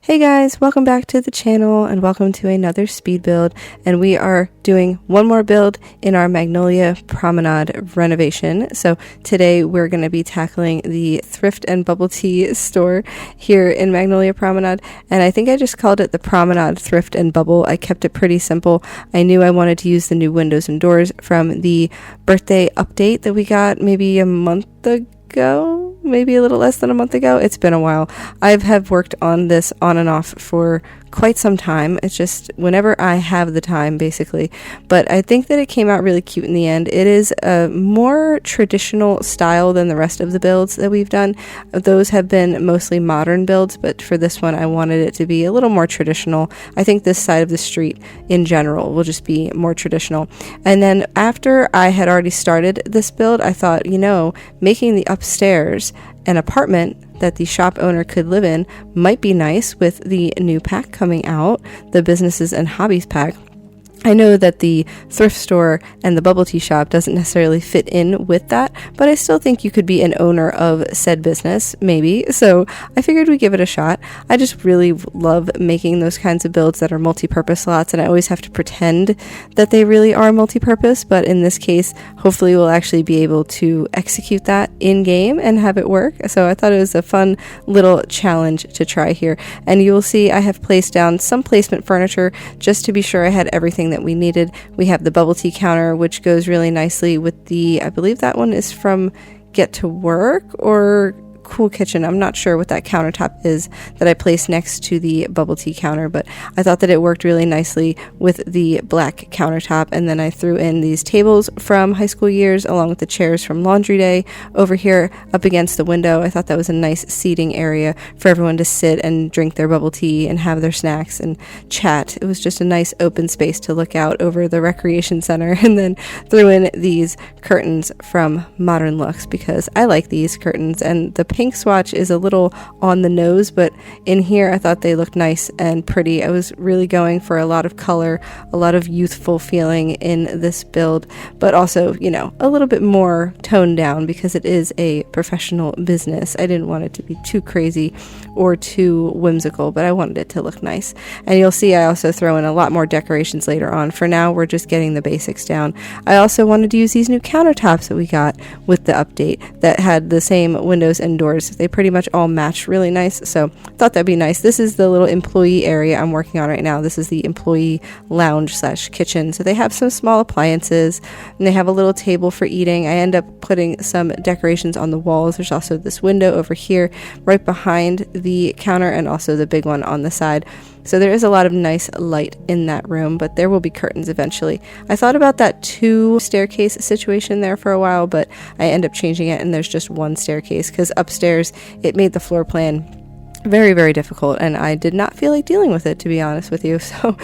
Hey guys, welcome back to the channel and welcome to another speed build, and we are doing one more build in our Magnolia Promenade renovation. So today we're going to be tackling the thrift and bubble tea store here in Magnolia Promenade, and I think I just called it the Promenade Thrift and Bubble. I kept it pretty simple. I knew I wanted to use the new windows and doors from the birthday update that we got maybe a month ago, maybe a little less than a month ago. It's been a while. I have worked on this on and off for quite some time. It's just whenever I have the time, basically. But I think that it came out really cute in the end. It is a more traditional style than the rest of the builds that we've done. Those have been mostly modern builds, but for this one I wanted it to be a little more traditional. I think this side of the street in general will just be more traditional. And then after I had already started this build, I thought, making the upstairs an apartment that the shop owner could live in might be nice with the new pack coming out, the businesses and hobbies pack. I know that the thrift store and the bubble tea shop doesn't necessarily fit in with that, but I still think you could be an owner of said business, maybe. So I figured we'd give it a shot. I just really love making those kinds of builds that are multi-purpose lots, and I always have to pretend that they really are multi-purpose, but in this case, hopefully we'll actually be able to execute that in-game and have it work. So I thought it was a fun little challenge to try here. And you will see I have placed down some placement furniture just to be sure I had everything that we needed. We have the bubble tea counter, which goes really nicely with the, I believe that one is from Get to Work or Cool Kitchen. I'm not sure what that countertop is that I placed next to the bubble tea counter, but I thought that it worked really nicely with the black countertop. And then I threw in these tables from high school years along with the chairs from laundry day over here up against the window. I thought that was a nice seating area for everyone to sit and drink their bubble tea and have their snacks and chat. It was just a nice open space to look out over the recreation center. And then threw in these curtains from Modern Looks because I like these curtains, and the pink swatch is a little on the nose, but in here I thought they looked nice and pretty. I was really going for a lot of color, a lot of youthful feeling in this build, but also, a little bit more toned down because it is a professional business. I didn't want it to be too crazy or too whimsical, but I wanted it to look nice. And you'll see I also throw in a lot more decorations later on. For now, we're just getting the basics down. I also wanted to use these new countertops that we got with the update that had the same windows and doors. They pretty much all match really nice, so I thought that'd be nice. This is the little employee area I'm working on right now. This is the employee lounge / kitchen. So they have some small appliances and they have a little table for eating. I end up putting some decorations on the walls. There's also this window over here right behind the counter and also the big one on the side. So there is a lot of nice light in that room, but there will be curtains eventually. I thought about that 2 staircase situation there for a while, but I end up changing it and there's just 1 staircase because upstairs it made the floor plan very, very difficult, and I did not feel like dealing with it, to be honest with you. So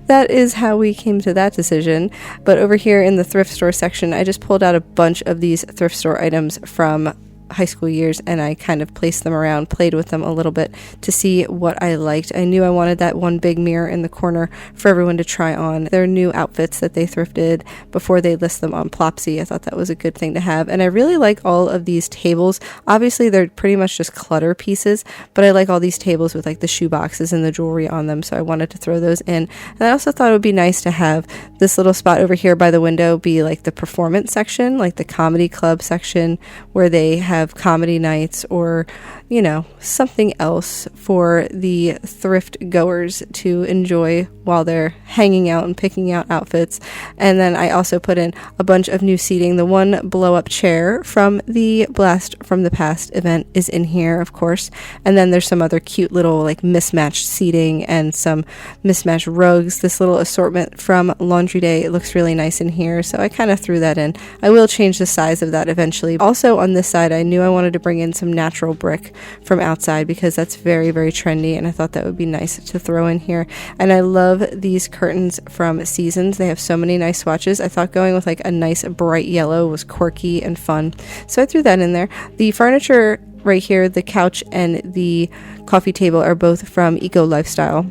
that is how we came to that decision. But over here in the thrift store section, I just pulled out a bunch of these thrift store items from high school years, and I kind of placed them around, played with them a little bit to see what I liked. I knew I wanted that one big mirror in the corner for everyone to try on their new outfits that they thrifted before they list them on Plopsy. I thought that was a good thing to have, and I really like all of these tables. Obviously they're pretty much just clutter pieces, but I like all these tables with like the shoe boxes and the jewelry on them, so I wanted to throw those in. And I also thought it would be nice to have this little spot over here by the window be like the performance section, like the comedy club section where they have comedy nights or something else for the thrift goers to enjoy while they're hanging out and picking out outfits. And then I also put in a bunch of new seating. The one blow up chair from the Blast from the Past event is in here, of course. And then there's some other cute little like mismatched seating and some mismatched rugs. This little assortment from Laundry Day, it looks really nice in here, so I kind of threw that in. I will change the size of that eventually. Also on this side, I knew I wanted to bring in some natural brick from outside because that's very, very trendy, and I thought that would be nice to throw in here. And I love these curtains from Seasons. They have so many nice swatches. I thought going with like a nice bright yellow was quirky and fun, so I threw that in there. The furniture right here, the couch and the coffee table, are both from Eco Lifestyle.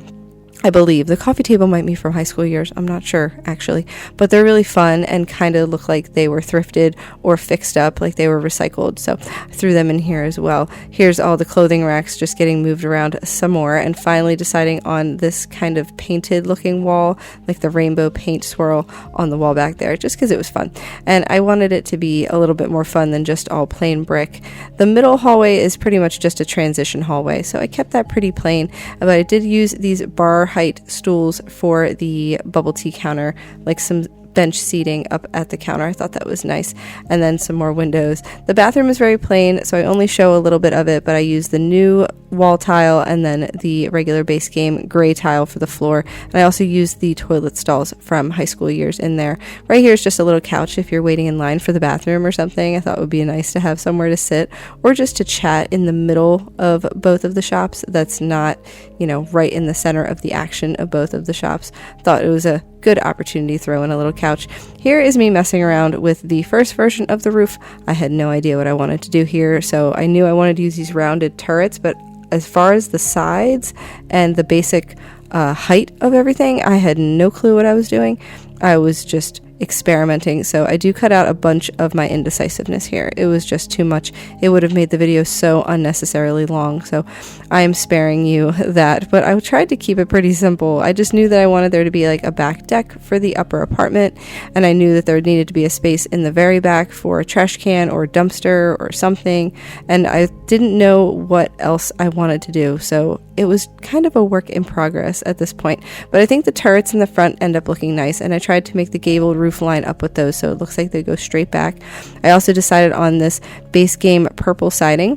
I believe. The coffee table might be from high school years. I'm not sure, actually. But they're really fun and kind of look like they were thrifted or fixed up, like they were recycled. So I threw them in here as well. Here's all the clothing racks just getting moved around some more, and finally deciding on this kind of painted looking wall, like the rainbow paint swirl on the wall back there, just because it was fun. And I wanted it to be a little bit more fun than just all plain brick. The middle hallway is pretty much just a transition hallway, so I kept that pretty plain, but I did use these bar height stools for the bubble tea counter, like some bench seating up at the counter. I thought that was nice. And then some more windows. The bathroom is very plain, so I only show a little bit of it, but I use the new wall tile and then the regular base game gray tile for the floor. And I also use the toilet stalls from high school years in there. Right here is just a little couch if you're waiting in line for the bathroom or something. I thought it would be nice to have somewhere to sit or just to chat in the middle of both of the shops. That's not, right in the center of the action of both of the shops. Thought it was a good opportunity to throw in a little couch. Here is me messing around with the first version of the roof. I had no idea what I wanted to do here, so I knew I wanted to use these rounded turrets, but as far as the sides and the basic height of everything, I had no clue what I was doing. I was just experimenting, so I do cut out a bunch of my indecisiveness here. It was just too much. It would have made the video so unnecessarily long, so I am sparing you that, but I tried to keep it pretty simple. I just knew that I wanted there to be like a back deck for the upper apartment, and I knew that there needed to be a space in the very back for a trash can or dumpster or something, and I didn't know what else I wanted to do, so it was kind of a work in progress at this point. But I think the turrets in the front end up looking nice, and I tried to make the gabled roof line up with those so it looks like they go straight back. I also decided on this base game purple siding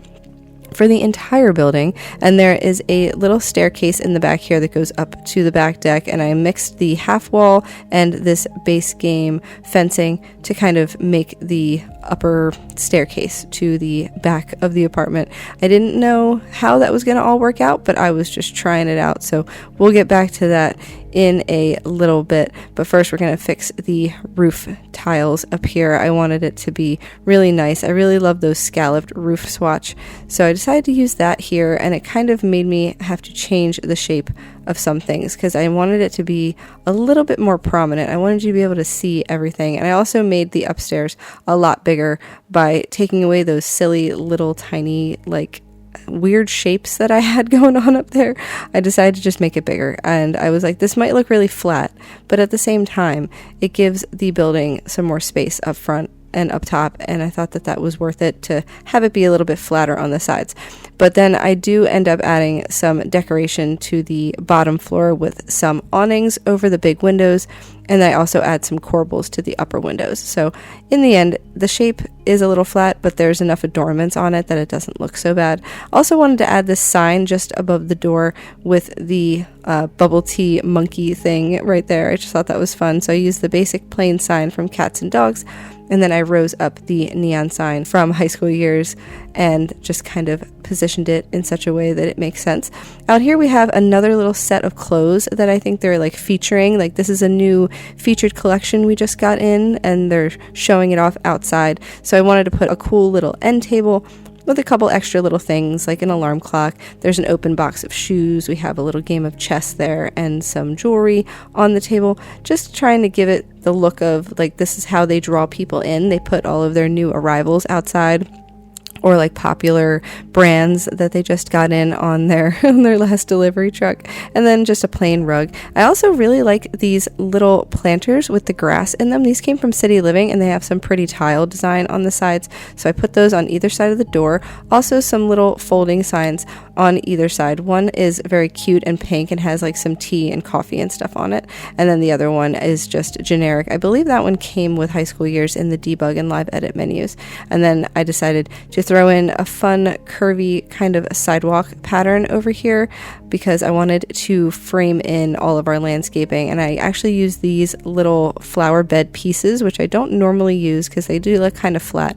for the entire building, and there is a little staircase in the back here that goes up to the back deck, and I mixed the half wall and this base game fencing to kind of make the upper staircase to the back of the apartment. I didn't know how that was going to all work out, but I was just trying it out, so we'll get back to that in a little bit. But first we're going to fix the roof tiles up here. I wanted it to be really nice. I really love those scalloped roof swatch, so I decided to use that here, and it kind of made me have to change the shape of some things because I wanted it to be a little bit more prominent. I wanted you to be able to see everything, and I also made the upstairs a lot bigger by taking away those silly little tiny weird shapes that I had going on up there. I decided to just make it bigger, and I was like, this might look really flat, but at the same time it gives the building some more space up front and up top, and I thought that that was worth it to have it be a little bit flatter on the sides. But then I do end up adding some decoration to the bottom floor with some awnings over the big windows, and I also add some corbels to the upper windows. So in the end, the shape is a little flat, but there's enough adornments on it that it doesn't look so bad. Also wanted to add this sign just above the door with the bubble tea monkey thing right there. I just thought that was fun. So I used the basic plain sign from Cats and Dogs, and then I rose up the neon sign from high school years and just kind of positioned it in such a way that it makes sense. Out here we have another little set of clothes that I think they're featuring. This is a new featured collection we just got in, and they're showing it off outside. So I wanted to put a cool little end table with a couple extra little things like an alarm clock. There's an open box of shoes. We have a little game of chess there and some jewelry on the table, just trying to give it the look of this is how they draw people in. They put all of their new arrivals outside, or popular brands that they just got in on their last delivery truck, and then just a plain rug. I also really like these little planters with the grass in them. These came from City Living, and they have some pretty tile design on the sides, so I put those on either side of the door. Also some little folding signs on either side. One is very cute and pink and has some tea and coffee and stuff on it, and then the other one is just generic. I believe that one came with high school years in the debug and live edit menus. And then I decided to throw in a fun curvy kind of sidewalk pattern over here because I wanted to frame in all of our landscaping, and I actually used these little flower bed pieces, which I don't normally use because they do look kind of flat.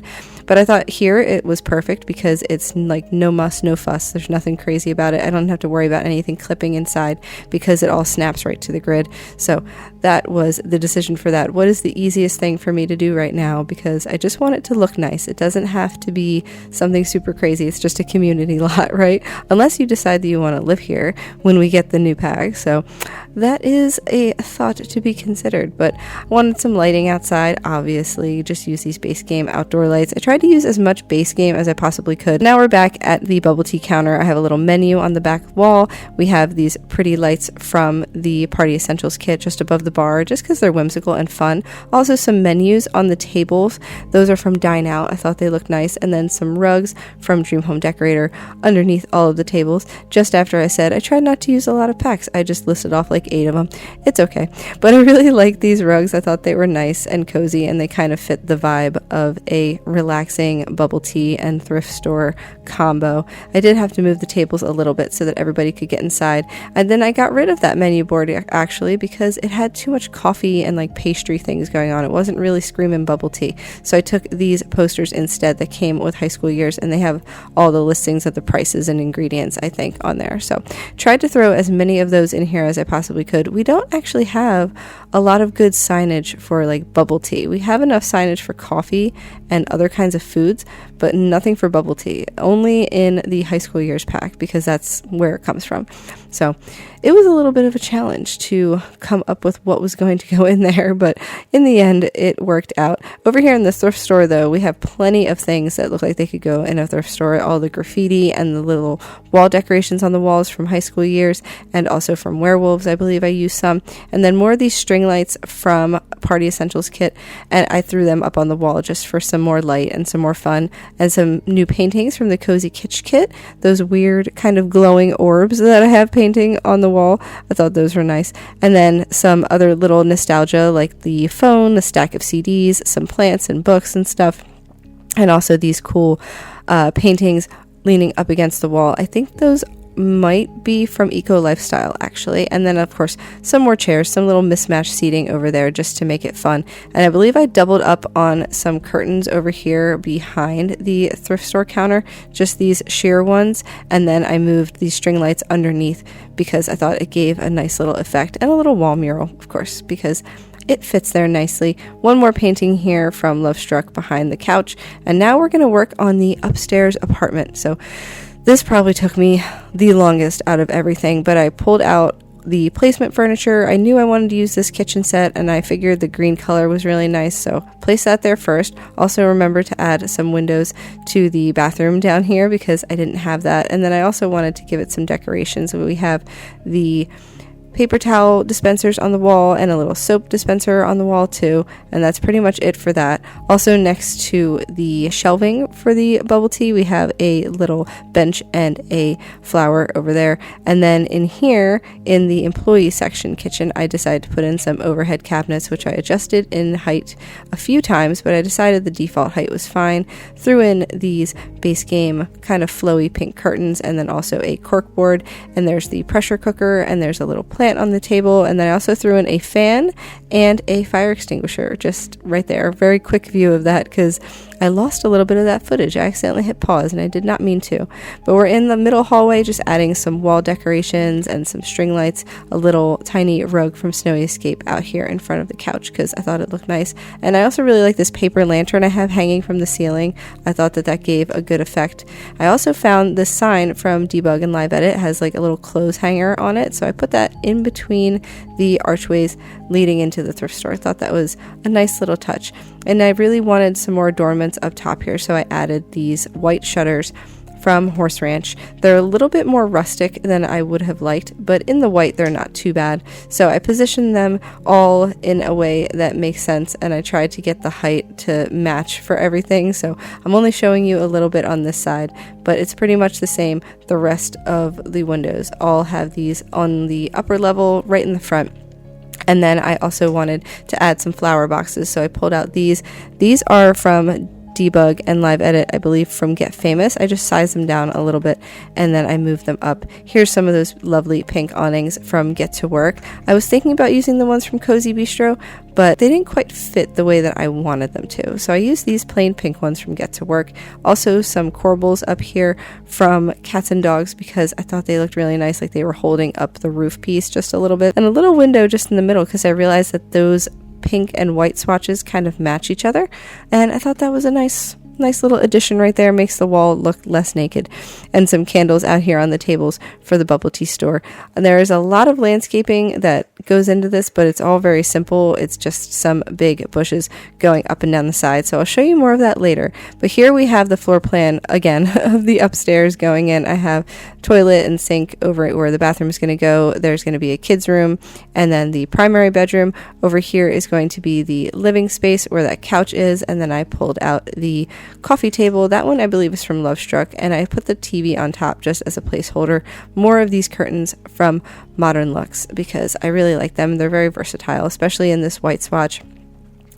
But I thought here it was perfect because it's like no muss, no fuss. There's nothing crazy about it. I don't have to worry about anything clipping inside because it all snaps right to the grid. So that was the decision for that. What is the easiest thing for me to do right now? Because I just want it to look nice. It doesn't have to be something super crazy. It's just a community lot, right? Unless you decide that you want to live here when we get the new pack. So that is a thought to be considered. But I wanted some lighting outside. Obviously, just use these base game outdoor lights. I tried to use as much base game as I possibly could. Now we're back at the bubble tea counter. I have a little menu on the back wall. We have these pretty lights from the Party Essentials kit just above the bar, just because they're whimsical and fun. Also some menus on the tables. Those are from Dine Out. I thought they looked nice. And then some rugs from Dream Home Decorator underneath all of the tables. Just after I said I tried not to use a lot of packs, I just listed off like 8 of them. It's okay. But I really like these rugs. I thought they were nice and cozy, and they kind of fit the vibe of a relaxing bubble tea and thrift store combo. I did have to move the tables a little bit so that everybody could get inside. And then I got rid of that menu board actually because it had too much coffee and like pastry things going on. It wasn't really screaming bubble tea. So I took these posters instead that came with high school years, and they have all the listings of the prices and ingredients, I think, on there. So tried to throw as many of those in here as I possibly could. We don't actually have a lot of good signage for like bubble tea. We have enough signage for coffee and other kinds of foods, but nothing for bubble tea. Only in the high school years pack because that's where it comes from. So it was a little bit of a challenge to come up with what was going to go in there, but in the end, it worked out. Over here in the thrift store, though, we have plenty of things that look like they could go in a thrift store. All the graffiti and the little wall decorations on the walls from high school years, and also from Werewolves, I believe I used some. And then more of these string lights from Party Essentials kit, and I threw them up on the wall just for some more light and some more fun. And some new paintings from the Cozy Kitsch kit, those weird kind of glowing orbs that I have painting on the wall. I thought those were nice. And then some other little nostalgia like the phone, a stack of CDs, some plants and books and stuff. And also these cool paintings leaning up against the wall. I think those might be from Eco Lifestyle actually. And then of course some more chairs, some little mismatched seating over there just to make it fun. And I believe I doubled up on some curtains over here behind the thrift store counter, just these sheer ones, and then I moved these string lights underneath because I thought it gave a nice little effect, and a little wall mural of course because it fits there nicely. One more painting here from Love Struck behind the couch, and now we're going to work on the upstairs apartment. So this probably took me the longest out of everything, but I pulled out the placement furniture. I knew I wanted to use this kitchen set, and I figured the green color was really nice, so place that there first. Also remember to add some windows to the bathroom down here because I didn't have that. And then I also wanted to give it some decorations. So we have the paper towel dispensers on the wall and a little soap dispenser on the wall too, and that's pretty much it for that. Also next to the shelving for the bubble tea, we have a little bench and a flower over there. And then in here in the employee section kitchen, I decided to put in some overhead cabinets, which I adjusted in height a few times, but I decided the default height was fine. Threw in these base game kind of flowy pink curtains, and then also a cork board, and there's the pressure cooker, and there's a little plant on the table, and then I also threw in a fan and a fire extinguisher just right there. Very quick view of that because I lost a little bit of that footage. I accidentally hit pause and I did not mean to. But we're in the middle hallway just adding some wall decorations and some string lights, a little tiny rug from Snowy Escape out here in front of the couch because I thought it looked nice. And I also really like this paper lantern I have hanging from the ceiling. I thought that that gave a good effect. I also found this sign from Debug and Live Edit. It has like a little clothes hanger on it, so I put that in between the archways leading into the thrift store. I thought that was a nice little touch. And I really wanted some more adornments up top here, so I added these white shutters from Horse Ranch. They're a little bit more rustic than I would have liked, but in the white they're not too bad. So I positioned them all in a way that makes sense, and I tried to get the height to match for everything. So I'm only showing you a little bit on this side, but it's pretty much the same. The rest of the windows all have these on the upper level right in the front. And then I also wanted to add some flower boxes, so I pulled out these. These are from debug and live edit, I believe from Get Famous. I just sized them down a little bit and then I moved them up. Here's some of those lovely pink awnings from Get to Work. I was thinking about using the ones from Cozy Bistro, but they didn't quite fit the way that I wanted them to. So I used these plain pink ones from Get to Work. Also some corbels up here from Cats and Dogs because I thought they looked really nice, like they were holding up the roof piece just a little bit. And a little window just in the middle because I realized that those pink and white swatches kind of match each other. And I thought that was a nice little addition right there, makes the wall look less naked. And some candles out here on the tables for the bubble tea store. And there is a lot of landscaping that goes into this, but it's all very simple. It's just some big bushes going up and down the side. So I'll show you more of that later. But here we have the floor plan again of the upstairs going in. I have toilet and sink over where the bathroom is going to go. There's going to be a kids room, and then the primary bedroom over here is going to be the living space where that couch is. And then I pulled out the coffee table. That one I believe is from Lovestruck, and I put the TV on top just as a placeholder. More of these curtains from Modern Luxe because I really like them. They're very versatile, especially in this white swatch.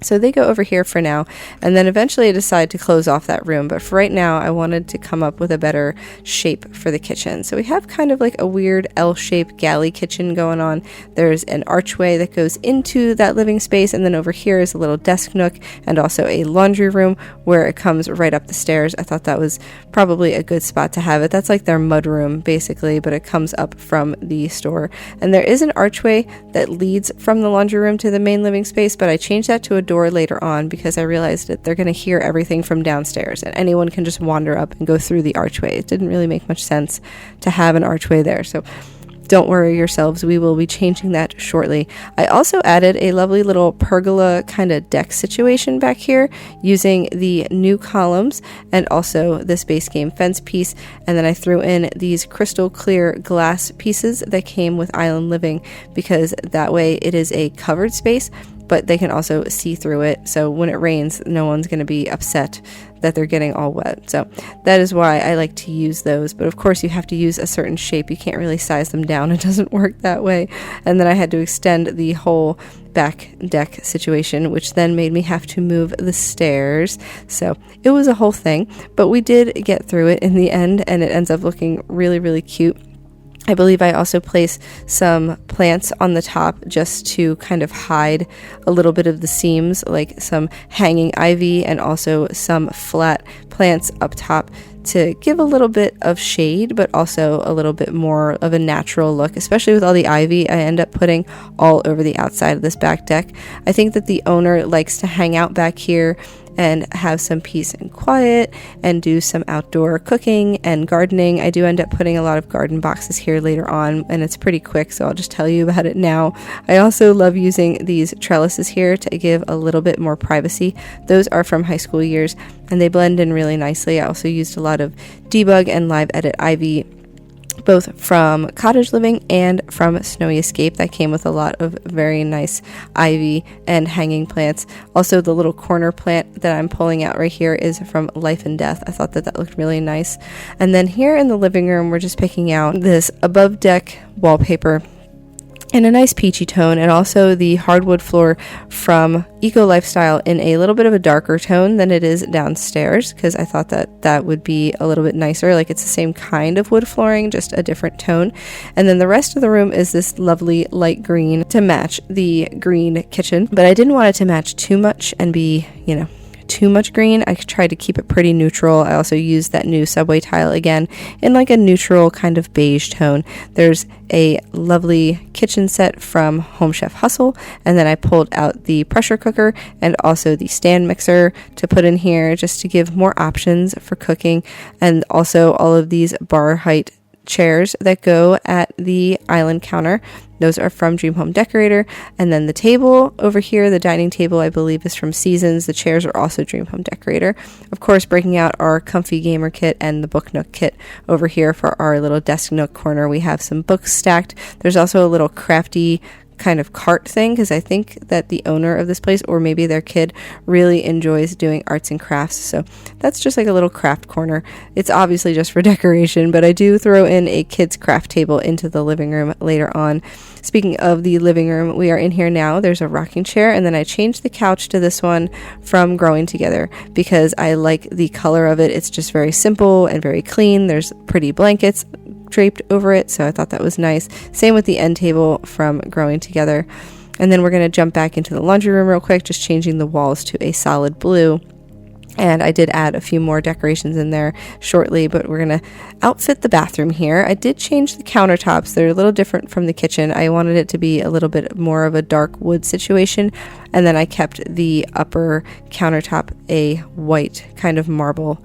So they go over here for now, and then eventually I decide to close off that room. But for right now, I wanted to come up with a better shape for the kitchen. So we have kind of like a weird L-shaped galley kitchen going on. There's an archway that goes into that living space, and then over here is a little desk nook and also a laundry room where it comes right up the stairs. I thought that was probably a good spot to have it. That's like their mud room basically, but it comes up from the store. And there is an archway that leads from the laundry room to the main living space, but I changed that to a door later on because I realized that they're going to hear everything from downstairs and anyone can just wander up and go through the archway. It didn't really make much sense to have an archway there. So don't worry yourselves, we will be changing that shortly. I also added a lovely little pergola kind of deck situation back here using the new columns and also this base game fence piece. And then I threw in these crystal clear glass pieces that came with Island Living because that way it is a covered space, but they can also see through it. So when it rains, no one's going to be upset that they're getting all wet. So that is why I like to use those. But of course you have to use a certain shape. You can't really size them down. It doesn't work that way. And then I had to extend the whole back deck situation, which then made me have to move the stairs. So it was a whole thing, but we did get through it in the end, and it ends up looking really, really cute. I believe I also place some plants on the top just to kind of hide a little bit of the seams, like some hanging ivy and also some flat plants up top to give a little bit of shade, but also a little bit more of a natural look, especially with all the ivy I end up putting all over the outside of this back deck. I think that the owner likes to hang out back here and have some peace and quiet and do some outdoor cooking and gardening. I do end up putting a lot of garden boxes here later on, and it's pretty quick, so I'll just tell you about it now. I also love using these trellises here to give a little bit more privacy. Those are from high school years, and they blend in really nicely. I also used a lot of debug and live edit ivy, both from Cottage Living and from Snowy Escape. That came with a lot of very nice ivy and hanging plants. Also, the little corner plant that I'm pulling out right here is from Life and Death. I thought that looked really nice. And then here in the living room, we're just picking out this above deck wallpaper in a nice peachy tone, and also the hardwood floor from Eco Lifestyle in a little bit of a darker tone than it is downstairs, because I thought that would be a little bit nicer. Like, it's the same kind of wood flooring, just a different tone. And then the rest of the room is this lovely light green to match the green kitchen, but I didn't want it to match too much and be, too much green. I tried to keep it pretty neutral. I also used that new subway tile again in like a neutral kind of beige tone. There's a lovely kitchen set from Home Chef Hustle, and then I pulled out the pressure cooker and also the stand mixer to put in here just to give more options for cooking, and also all of these bar height chairs that go at the island counter. Those are from Dream Home Decorator. And then the table over here, the dining table, I believe is from Seasons. The chairs are also Dream Home Decorator. Of course, breaking out our comfy gamer kit and the book nook kit over here for our little desk nook corner. We have some books stacked. There's also a little crafty kind of cart thing, because I think that the owner of this place, or maybe their kid, really enjoys doing arts and crafts. So that's just like a little craft corner. It's obviously just for decoration, but I do throw in a kids craft table into the living room later on. Speaking of the living room, we are in here now. There's a rocking chair, and then I changed the couch to this one from Growing Together because I like the color of it. It's just very simple and very clean. There's pretty blankets draped over it, so I thought that was nice. Same with the end table from Growing Together. And then we're going to jump back into the laundry room real quick, just changing the walls to a solid blue. And I did add a few more decorations in there shortly, but we're going to outfit the bathroom here. I did change the countertops. They're a little different from the kitchen. I wanted it to be a little bit more of a dark wood situation. And then I kept the upper countertop a white kind of marble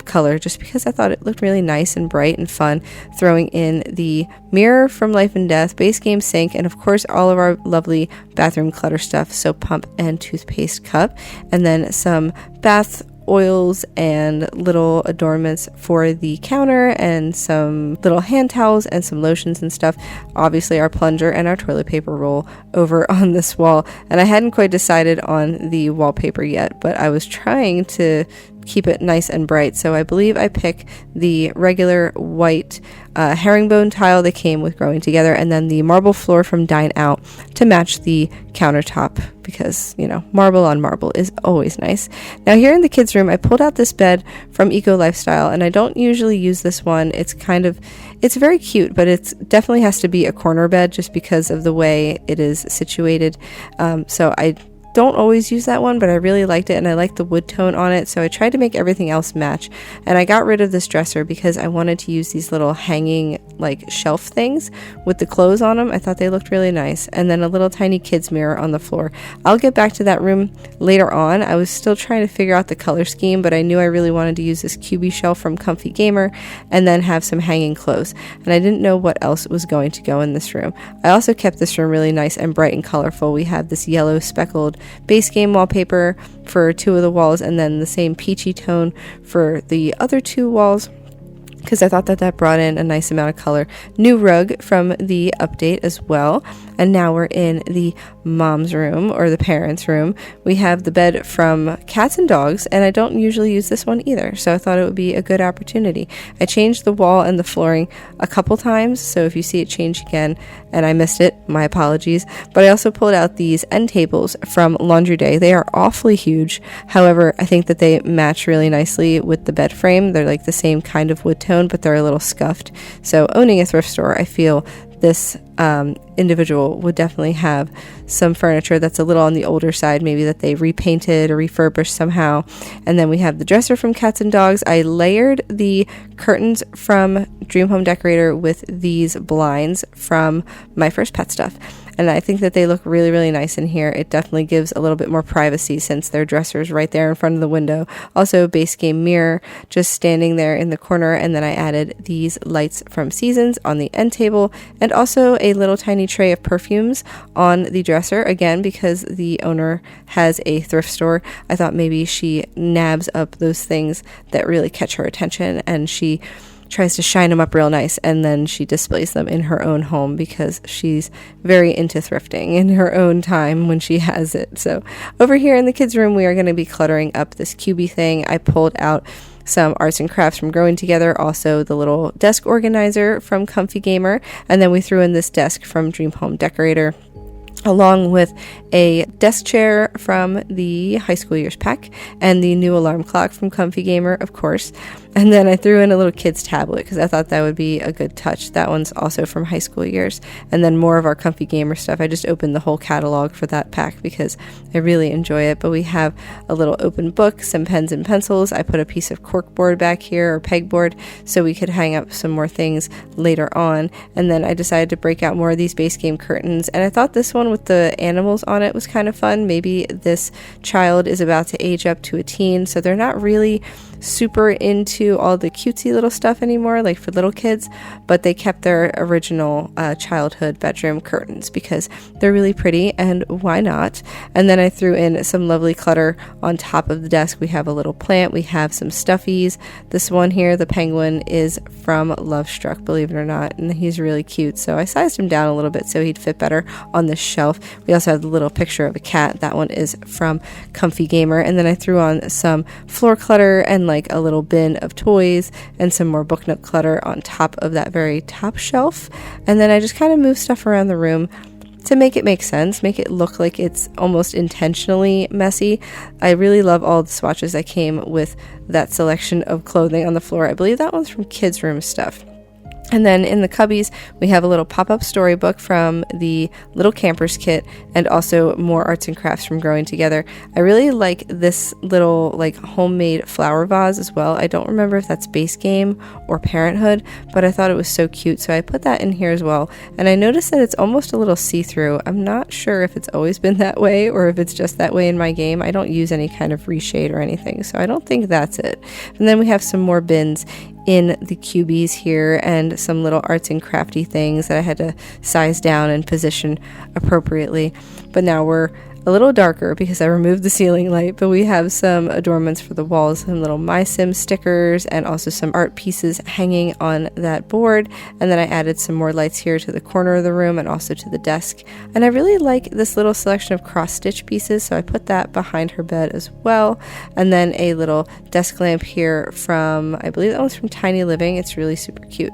color, just because I thought it looked really nice and bright and fun, throwing in the mirror from Life and Death, base game sink, and of course all of our lovely bathroom clutter stuff, soap pump and toothpaste cup, and then some bath oils and little adornments for the counter, and some little hand towels and some lotions and stuff. Obviously our plunger and our toilet paper roll over on this wall, and I hadn't quite decided on the wallpaper yet, but I was trying to keep it nice and bright, so I believe I pick the regular white herringbone tile that came with Growing Together, and then the marble floor from Dine Out to match the countertop, because, you know, marble on marble is always nice. Now here in the kids' room, I pulled out this bed from Eco Lifestyle, and I don't usually use this one. It's very cute, but it definitely has to be a corner bed just because of the way it is situated. So I don't always use that one, but I really liked it, and I liked the wood tone on it, so I tried to make everything else match. And I got rid of this dresser because I wanted to use these little hanging like shelf things with the clothes on them. I thought they looked really nice. And then a little tiny kids mirror on the floor. I'll get back to that room later on. I was still trying to figure out the color scheme, but I knew I really wanted to use this QB shelf from Comfy Gamer and then have some hanging clothes, and I didn't know what else was going to go in this room. I also kept this room really nice and bright and colorful. We have this yellow speckled base game wallpaper for two of the walls, and then the same peachy tone for the other two walls, because I thought that brought in a nice amount of color. New rug from the update as well. And now we're in the mom's room, or the parents' room. We have the bed from Cats and Dogs, and I don't usually use this one either, so I thought it would be a good opportunity. I changed the wall and the flooring a couple times, so if you see it change again and I missed it, my apologies. But I also pulled out these end tables from Laundry Day. They are awfully huge. However, I think that they match really nicely with the bed frame. They're like the same kind of wood tone, but they're a little scuffed. So owning a thrift store, I feel this individual would definitely have some furniture that's a little on the older side, maybe that they repainted or refurbished somehow. And then we have the dresser from Cats and Dogs. I layered the curtains from Dream Home Decorator with these blinds from My First Pet Stuff, and I think that they look really, really nice in here. It definitely gives a little bit more privacy since their dresser's right there in front of the window. Also, base game mirror just standing there in the corner, and then I added these lights from Seasons on the end table, and also a little tiny tray of perfumes on the dresser, again because the owner has a thrift store. I thought maybe she nabs up those things that really catch her attention, and she tries to shine them up real nice, and then she displays them in her own home because she's very into thrifting in her own time when she has it. So over here in the kids' room, we are going to be cluttering up this QB thing. I pulled out some arts and crafts from Growing Together, also the little desk organizer from Comfy Gamer, and then we threw in this desk from Dream Home Decorator, along with a desk chair from the High School Years pack and the new alarm clock from Comfy Gamer, of course. And then I threw in a little kid's tablet because I thought that would be a good touch. That one's also from High School Years. And then more of our Comfy Gamer stuff. I just opened the whole catalog for that pack because I really enjoy it. But we have a little open book, some pens and pencils. I put a piece of corkboard back here, or pegboard, so we could hang up some more things later on. And then I decided to break out more of these base game curtains. And I thought this one with the animals on it was kind of fun. Maybe this child is about to age up to a teen, so they're not really super into do all the cutesy little stuff anymore, like for little kids, but they kept their original childhood bedroom curtains because they're really pretty, and why not? And then I threw in some lovely clutter on top of the desk. We have a little plant, we have some stuffies. This one here, the penguin, is from Love Struck, believe it or not, and he's really cute, so I sized him down a little bit so he'd fit better on this shelf. We also have the little picture of a cat. That one is from Comfy Gamer. And then I threw on some floor clutter and like a little bin of toys and some more book nook clutter on top of that very top shelf. And then I just kind of moved stuff around the room to make it make sense, make it look like it's almost intentionally messy. I really love all the swatches that came with that selection of clothing on the floor. I believe that one's from Kids Room Stuff. And then in the cubbies, we have a little pop-up storybook from the Little Campers kit, and also more arts and crafts from Growing Together. I really like this little like homemade flower vase as well. I don't remember if that's Base Game or Parenthood, but I thought it was so cute, so I put that in here as well. And I noticed that it's almost a little see-through. I'm not sure if it's always been that way or if it's just that way in my game. I don't use any kind of reshade or anything, so I don't think that's it. And then we have some more bins in the cubies here and some little arts and crafty things that I had to size down and position appropriately. But now we're a little darker because I removed the ceiling light, but we have some adornments for the walls, some little My Sim stickers, and also some art pieces hanging on that board. And then I added some more lights here to the corner of the room and also to the desk. And I really like this little selection of cross stitch pieces, so I put that behind her bed as well. And then a little desk lamp here from, I believe that one's from Tiny Living. It's really super cute.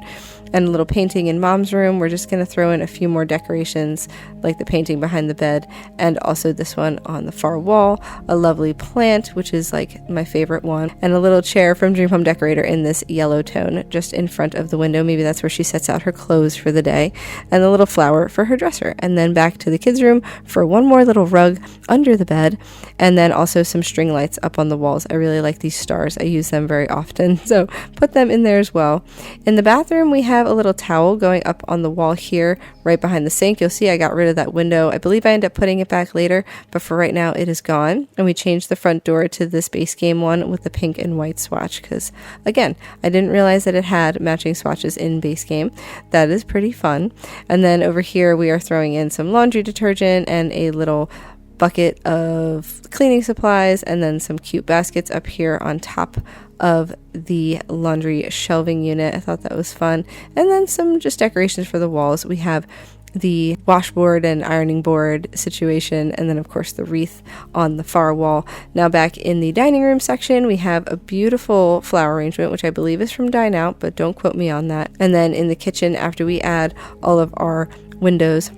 And a little painting in Mom's room. We're just going to throw in a few more decorations, like the painting behind the bed, and also this one on the far wall, a lovely plant, which is like my favorite one, and a little chair from Dream Home Decorator in this yellow tone just in front of the window. Maybe that's where she sets out her clothes for the day, and a little flower for her dresser. And then back to the kids' room for one more little rug under the bed, and then also some string lights up on the walls. I really like these stars. I use them very often, so put them in there as well. In the bathroom, we have a little towel going up on the wall here right behind the sink. You'll see I got rid of that window. I believe I end up putting it back later, but for right now it is gone. And we changed the front door to this Base Game one with the pink and white swatch because, again, I didn't realize that it had matching swatches in Base Game. That is pretty fun. And then over here we are throwing in some laundry detergent and a little bucket of cleaning supplies, and then some cute baskets up here on top of the laundry shelving unit. I thought that was fun. And then some just decorations for the walls. We have the washboard and ironing board situation, and then of course the wreath on the far wall. Now back in the dining room section, we have a beautiful flower arrangement, which I believe is from Dine Out, but don't quote me on that. And then in the kitchen, after we add all of our windows,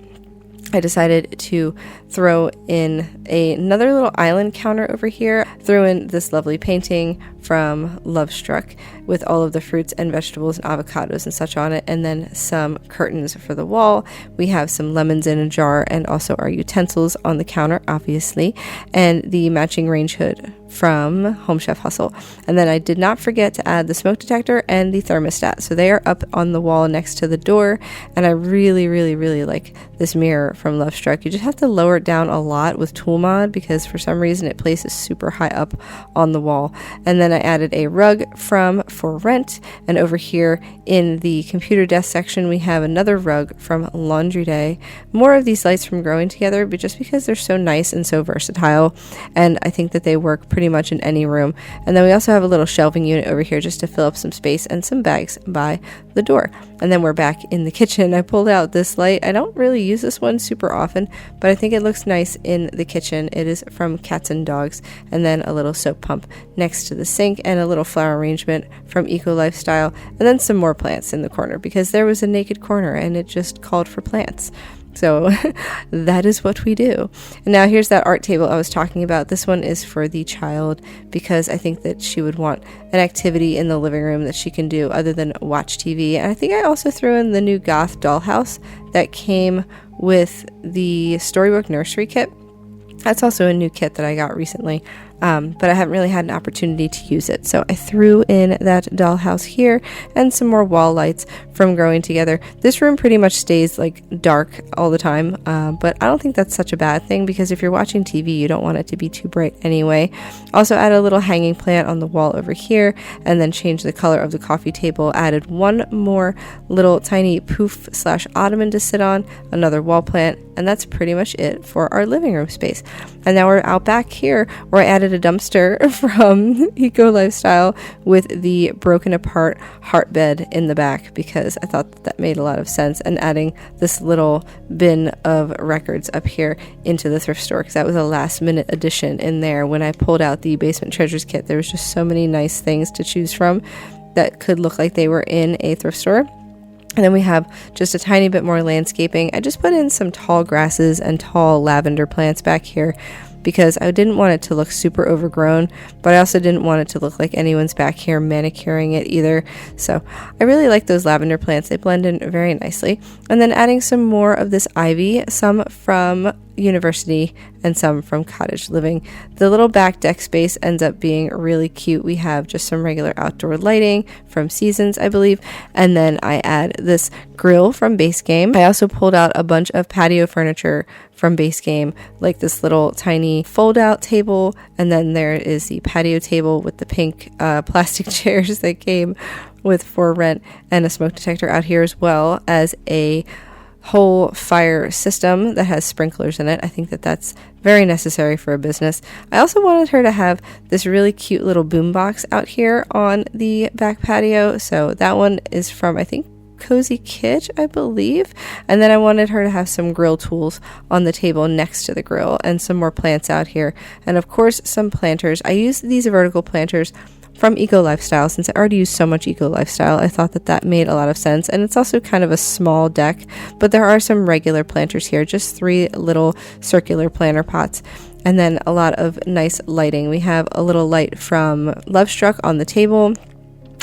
I decided to throw in another little island counter over here. Threw in this lovely painting from Love Struck with all of the fruits and vegetables and avocados and such on it, and then some curtains for the wall. We have some lemons in a jar and also our utensils on the counter, obviously, and the matching range hood from Home Chef Hustle. And then I did not forget to add the smoke detector and the thermostat, so they are up on the wall next to the door. And I really like this mirror from Love Struck. You just have to lower it down a lot with Tool Mod because for some reason it places super high up on the wall. And then I added a rug from For Rent, and over here in the computer desk section we have another rug from Laundry Day. More of these lights from Growing Together, but just because they're so nice and so versatile, and I think that they work pretty much in any room. And then we also have a little shelving unit over here just to fill up some space, and some bags by the door. And then we're back in the kitchen. I pulled out this light. I don't really use this one super often, but I think it looks nice in the kitchen. It is from Cats and Dogs. And then a little soap pump next to the sink, and a little flower arrangement from Eco Lifestyle, and then some more plants in the corner because there was a naked corner and it just called for plants. So that is what we do. And now here's that art table I was talking about. This one is for the child because I think that she would want an activity in the living room that she can do other than watch TV. And I think I also threw in the new Goth dollhouse that came with the Storybook Nursery kit. That's also a new kit that I got recently, but I haven't really had an opportunity to use it. So I threw in that dollhouse here and some more wall lights from growing together. This room pretty much stays like dark all the time, but I don't think that's such a bad thing, because if you're watching TV, you don't want it to be too bright anyway. Also added a little hanging plant on the wall over here, and then changed the color of the coffee table. Added one more little tiny poof / ottoman to sit on, another wall plant, and that's pretty much it for our living room space. And now we're out back here, where I added a dumpster from Eco Lifestyle with the broken apart heart bed in the back, because I thought that made a lot of sense, and adding this little bin of records up here into the thrift store, because that was a last minute addition in there. When I pulled out the Basement Treasures kit, there was just so many nice things to choose from that could look like they were in a thrift store. And then we have just a tiny bit more landscaping. I just put in some tall grasses and tall lavender plants back here, because I didn't want it to look super overgrown, but I also didn't want it to look like anyone's back here manicuring it either. So I really like those lavender plants. They blend in very nicely. And then adding some more of this ivy, some from University and some from Cottage Living. The little back deck space ends up being really cute. We have just some regular outdoor lighting from Seasons, I believe, and then I add this grill from Base Game. I also pulled out a bunch of patio furniture from Base Game, like this little tiny fold out table, and then there is the patio table with the pink plastic chairs that came with for rent, and a smoke detector out here, as well as a whole fire system that has sprinklers in it. I think that that's very necessary for a business. I also wanted her to have this really cute little boombox out here on the back patio. So that one is from, I think, Cozy Kitsch, I believe. And then I wanted her to have some grill tools on the table next to the grill, and some more plants out here. And of course, some planters. I used these vertical planters from Eco Lifestyle. Since I already use so much Eco Lifestyle, I thought that that made a lot of sense. And it's also kind of a small deck, but there are some regular planters here, just 3 little circular planter pots. And then a lot of nice lighting. We have a little light from Lovestruck on the table,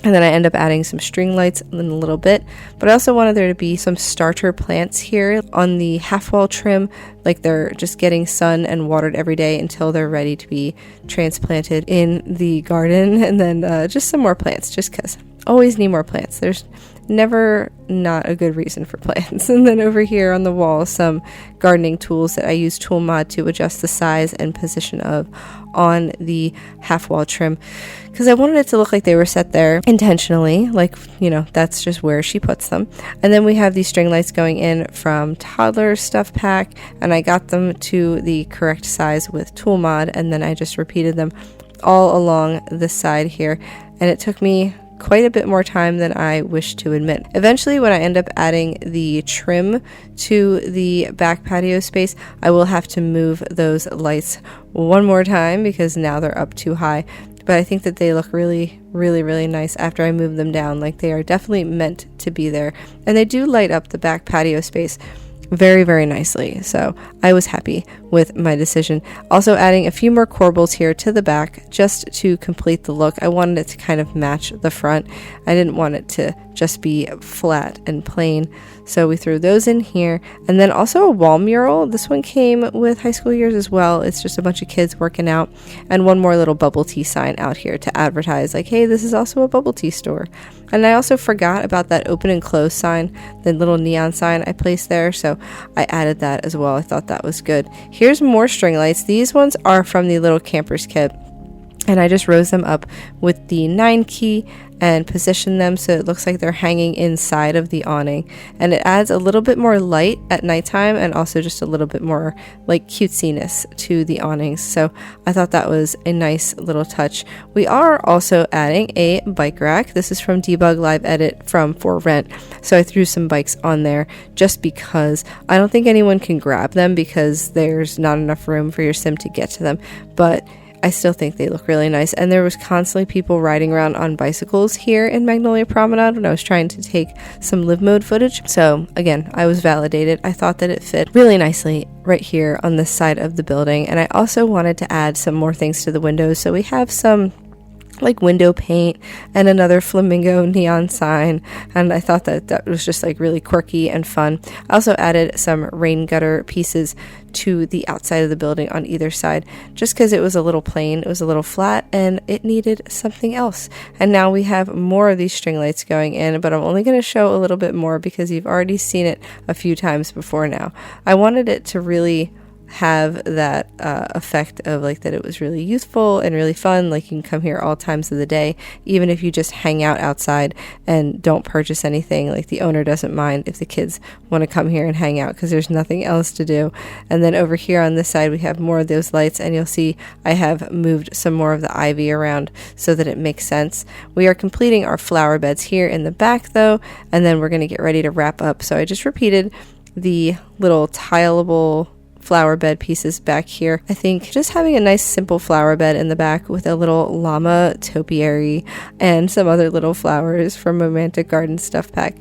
and then I end up adding some string lights in a little bit. But I also wanted there to be some starter plants here on the half wall trim, like they're just getting sun and watered every day until they're ready to be transplanted in the garden. And then just some more plants, just because always need more plants. There's never not a good reason for plants. And then over here on the wall, some gardening tools that I use Tool Mod to adjust the size and position of on the half wall trim, because I wanted it to look like they were set there intentionally, like, you know, that's just where she puts them. And then we have these string lights going in from Toddler Stuff Pack, and I got them to the correct size with Tool Mod, and then I just repeated them all along the side here, and it took me quite a bit more time than I wish to admit. Eventually, when I end up adding the trim to the back patio space, I will have to move those lights one more time, because now they're up too high. But I think that they look really, really, really nice after I move them down. Like, they are definitely meant to be there. And they do light up the back patio space very, very nicely. So I was happy with my decision. Also adding a few more corbels here to the back just to complete the look. I wanted it to kind of match the front. I didn't want it to just be flat and plain. So we threw those in here. And then also a wall mural. This one came with High School Years as well. It's just a bunch of kids working out. And one more little bubble tea sign out here to advertise, like, hey, this is also a bubble tea store. And I also forgot about that open and close sign, the little neon sign I placed there. So I added that as well. I thought that was good. Here's more string lights. These ones are from the little campers kit, and I just rose them up with the 9 key and position them so it looks like they're hanging inside of the awning, and it adds a little bit more light at nighttime, and also just a little bit more like cutesiness to the awnings. So I thought that was a nice little touch. We are also adding a bike rack. This is from Debug Live Edit from For Rent, so I threw some bikes on there just because I don't think anyone can grab them, because there's not enough room for your sim to get to them, but I still think they look really nice. And there was constantly people riding around on bicycles here in Magnolia Promenade when I was trying to take some live mode footage. So again, I was validated. I thought that it fit really nicely right here on this side of the building. And I also wanted to add some more things to the windows. So we have some like window paint and another flamingo neon sign, and I thought that was just like really quirky and fun. I also added some rain gutter pieces to the outside of the building on either side, just because it was a little plain, it was a little flat, and it needed something else. And now we have more of these string lights going in, but I'm only going to show a little bit more because you've already seen it a few times before now. I wanted it to really have that effect of like that it was really youthful and really fun. Like you can come here all times of the day, even if you just hang out outside and don't purchase anything. Like the owner doesn't mind if the kids want to come here and hang out because there's nothing else to do. And then over here on this side we have more of those lights, and you'll see I have moved some more of the ivy around so that it makes sense. We are completing our flower beds here in the back though, and then we're going to get ready to wrap up. So I just repeated the little tileable flower bed pieces back here. I think just having a nice simple flower bed in the back with a little llama topiary and some other little flowers from Romantic Garden stuff pack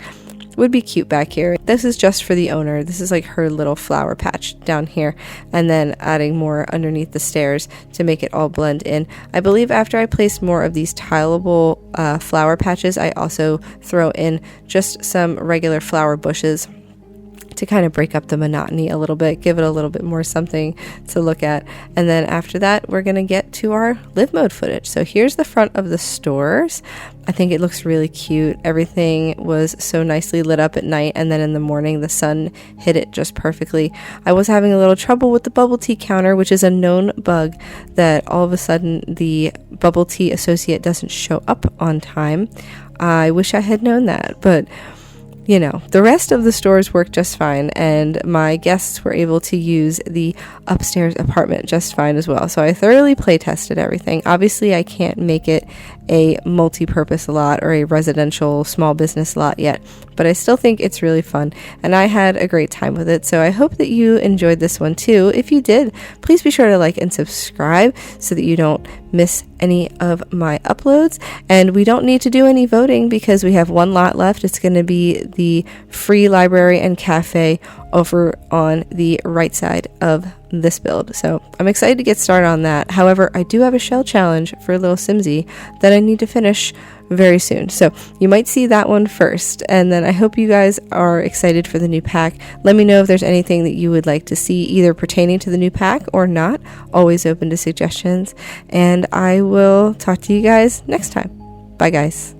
would be cute back here. This is just for the owner. This is like her little flower patch down here, and then adding more underneath the stairs to make it all blend in. I believe after I place more of these tileable flower patches, I also throw in just some regular flower bushes to kind of break up the monotony a little bit, give it a little bit more something to look at. And then after that, we're going to get to our live mode footage. So here's the front of the stores. I think it looks really cute. Everything was so nicely lit up at night, and then in the morning the sun hit it just perfectly. I was having a little trouble with the bubble tea counter, which is a known bug, that all of a sudden the bubble tea associate doesn't show up on time. I wish I had known that, but you know, the rest of the stores worked just fine, and my guests were able to use the upstairs apartment just fine as well. So I thoroughly play tested everything. Obviously, I can't make it a multi-purpose lot or a residential small business lot yet, but I still think it's really fun, and I had a great time with it. So I hope that you enjoyed this one too. If you did, please be sure to like and subscribe so that you don't miss any of my uploads. And we don't need to do any voting because we have one lot left. It's going to be the free library and cafe over on the right side of this build. So I'm excited to get started on that. However, I do have a shell challenge for little Simsy that I need to finish very soon. So you might see that one first. And then I hope you guys are excited for the new pack. Let me know if there's anything that you would like to see either pertaining to the new pack or not. Always open to suggestions. And I will talk to you guys next time. Bye guys.